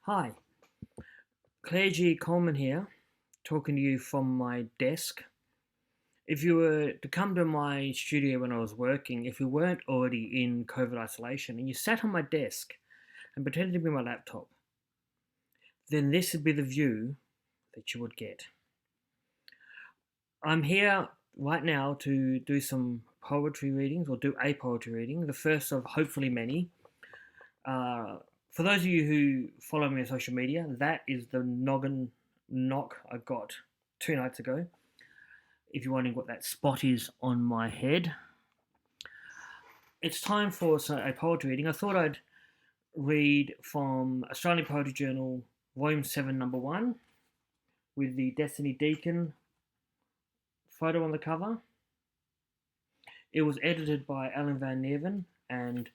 Hi, Coleman here, talking to you from my desk. If you were to come to my studio when I was working, if you weren't already in COVID isolation and you sat on my desk and pretended to be my laptop, then this would be the view that you would get. I'm here right now to do some poetry readings, or do a poetry reading, the first of hopefully many. Uh, for those of you who follow me on social media, that is the noggin knock I got 2 nights ago. If you're wondering what that spot is on my head, it's time for a poetry reading. I thought I'd read from Australian Poetry Journal, Volume 7, Number 1, with the Destiny Deacon photo on the cover. It was edited by Alan Van Neerven and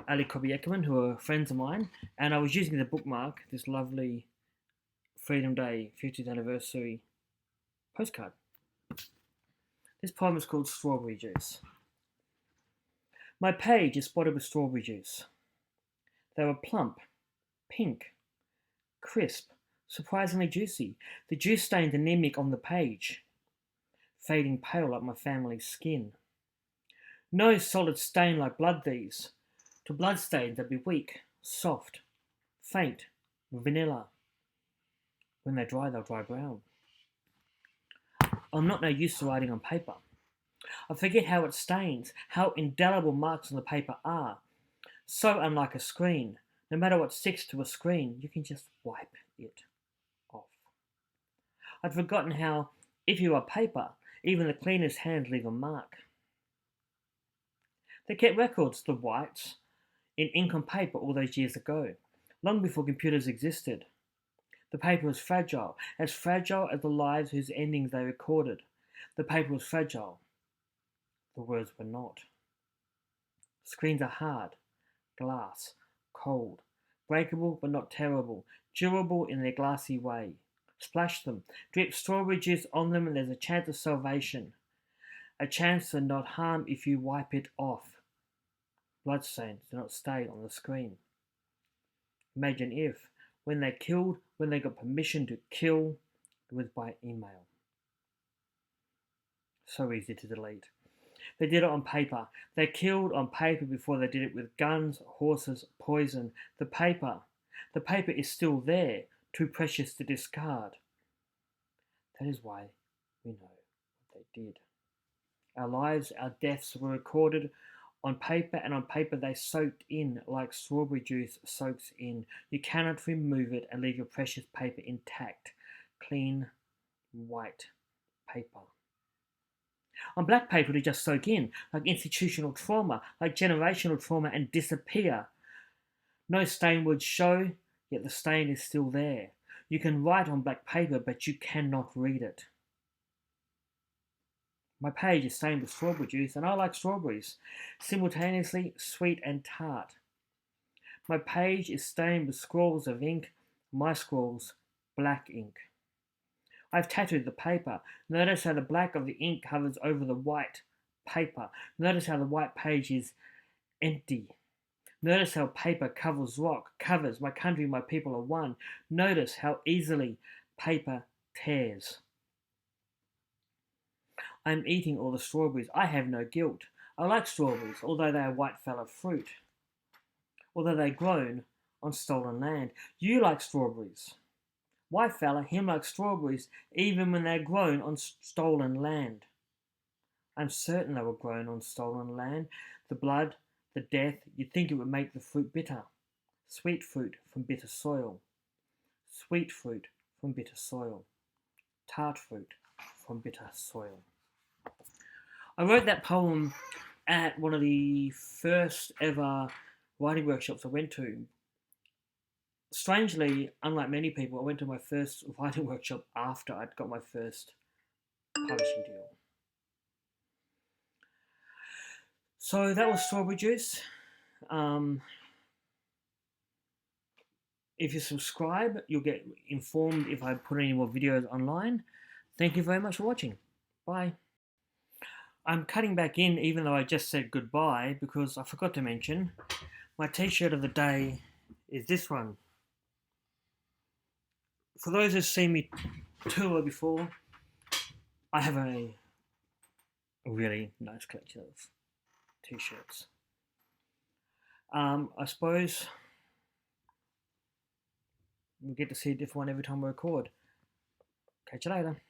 Ali Kobiekaman, who are friends of mine, and I was using the bookmark, this lovely Freedom Day 50th anniversary postcard. This poem is called Strawberry Juice. My page is spotted with strawberry juice. They were plump, pink, crisp, surprisingly juicy. The juice stained anemic on the page, fading pale like my family's skin. No solid stain like blood these. To blood stains they'd be weak, soft, faint, vanilla. When they dry, they'll dry brown. I'm not no use to writing on paper. I forget how it stains, how indelible marks on the paper are. So unlike a screen. No matter what sticks to a screen, you can just wipe it off. I'd forgotten how, if you are paper, even the cleanest hands leave a mark. They kept records, the whites, in ink on paper all those years ago, long before computers existed. The paper was fragile as the lives whose endings they recorded. The paper was fragile. The words were not. Screens are hard, glass, cold, breakable but not terrible, durable in their glassy way. Splash them, drip strawberry juice on them, and there's a chance of salvation. A chance to not harm if you wipe it off. Bloodstains do not stay on the screen. Imagine if, when they got permission to kill, it was by email. So easy to delete. They did it on paper. They killed on paper before they did it with guns, horses, poison. The paper is still there, too precious to discard. That is why we know what they did. Our lives, our deaths were recorded on paper, and on paper they soaked in like strawberry juice soaks in. You cannot remove it and leave your precious paper intact. Clean, white paper. On black paper, it'll just soak in, like institutional trauma, like generational trauma, and disappear. No stain would show, yet the stain is still there. You can write on black paper, but you cannot read it. My page is stained with strawberry juice, and I like strawberries, simultaneously sweet and tart. My page is stained with scrawls of ink, my scrawls, black ink. I've tattooed the paper. Notice how the black of the ink covers over the white paper. Notice how the white page is empty. Notice how paper covers rock, covers my country, my people are one. Notice how easily paper tears. I'm eating all the strawberries. I have no guilt. I like strawberries, although they are white fella fruit. Although they're grown on stolen land. You like strawberries. White fella, him likes strawberries, even when they're grown on stolen land. I'm certain they were grown on stolen land. The blood, the death, you'd think it would make the fruit bitter. Sweet fruit from bitter soil. Sweet fruit from bitter soil. Tart fruit from bitter soil. I wrote that poem at one of the first ever writing workshops I went to. Strangely, unlike many people, I went to my first writing workshop after I'd got my first publishing deal. So that was Strawberry Juice. If you subscribe, you'll get informed if I put any more videos online. Thank you very much for watching. Bye. I'm cutting back in even though I just said goodbye because I forgot to mention my t-shirt of the day is this one. for those who've seen me tour before, I have a really nice collection of t-shirts. I suppose we get to see a different one every time we record. Catch you later.